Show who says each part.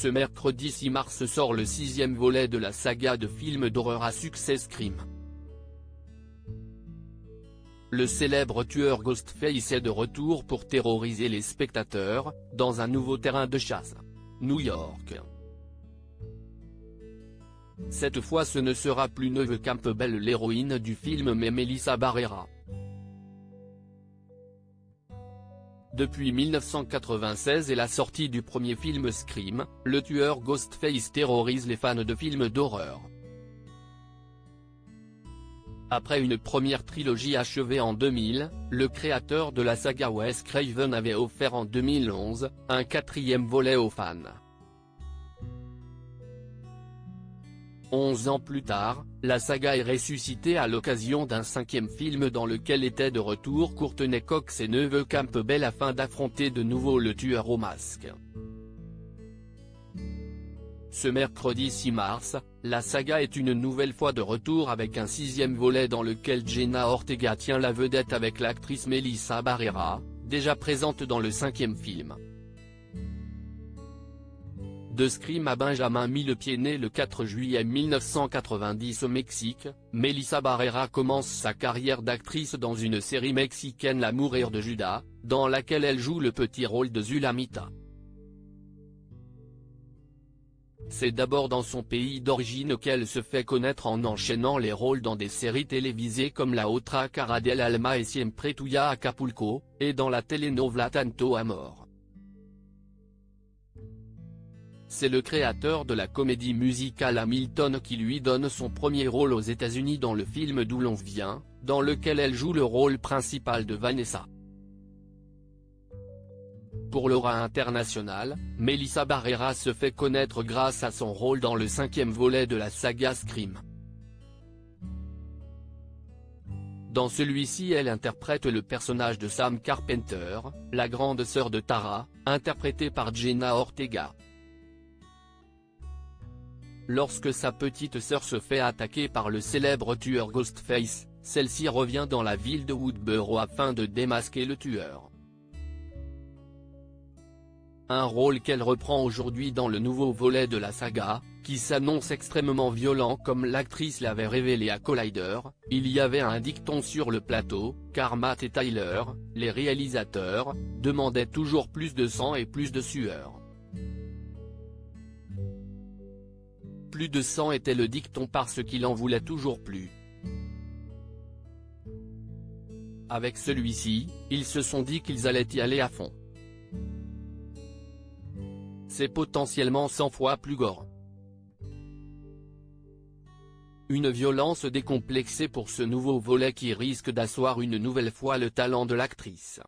Speaker 1: Ce mercredi 6 mars sort le 6e volet de la saga de films d'horreur à succès Scream. Le célèbre tueur Ghostface est de retour pour terroriser les spectateurs, dans un nouveau terrain de chasse. New York. Cette fois ce ne sera plus Neve Campbell l'héroïne du film mais Melissa Barrera. Depuis 1996 et la sortie du premier film Scream, le tueur Ghostface terrorise les fans de films d'horreur. Après une première trilogie achevée en 2000, le créateur de la saga Wes Craven avait offert en 2011, un 4e volet aux fans. 11 ans plus tard, la saga est ressuscitée à l'occasion d'un 5e film dans lequel étaient de retour Courtney Cox et Neve Campbell afin d'affronter de nouveau le tueur au masque. Ce mercredi 6 mars, la saga est une nouvelle fois de retour avec un 6e volet dans lequel Jenna Ortega tient la vedette avec l'actrice Melissa Barrera, déjà présente dans le 5e film. De Scream à Benjamin Millepied né le 4 juillet 1990 au Mexique, Melissa Barrera commence sa carrière d'actrice dans une série mexicaine La Mourir de Judas, dans laquelle elle joue le petit rôle de Zulamita. C'est d'abord dans son pays d'origine qu'elle se fait connaître en enchaînant les rôles dans des séries télévisées comme La Otra Cara del Alma et Siempre Tuya Acapulco, et dans la telenovela Tanto Amor. C'est le créateur de la comédie musicale Hamilton qui lui donne son premier rôle aux États-Unis dans le film D'où l'on vient, dans lequel elle joue le rôle principal de Vanessa. Pour l'aura internationale, Melissa Barrera se fait connaître grâce à son rôle dans le 5e volet de la saga Scream. Dans celui-ci elle interprète le personnage de Sam Carpenter, la grande sœur de Tara, interprétée par Jenna Ortega. Lorsque sa petite sœur se fait attaquer par le célèbre tueur Ghostface, celle-ci revient dans la ville de Woodboro afin de démasquer le tueur. Un rôle qu'elle reprend aujourd'hui dans le nouveau volet de la saga, qui s'annonce extrêmement violent comme l'actrice l'avait révélé à Collider. Il y avait un dicton sur le plateau, car Matt et Tyler, les réalisateurs, demandaient toujours plus de sang et plus de sueur. Plus de sang était le dicton parce qu'il en voulait toujours plus. Avec celui-ci, ils se sont dit qu'ils allaient y aller à fond. C'est potentiellement 100 fois plus gore. Une violence décomplexée pour ce nouveau volet qui risque d'asseoir une nouvelle fois le talent de l'actrice.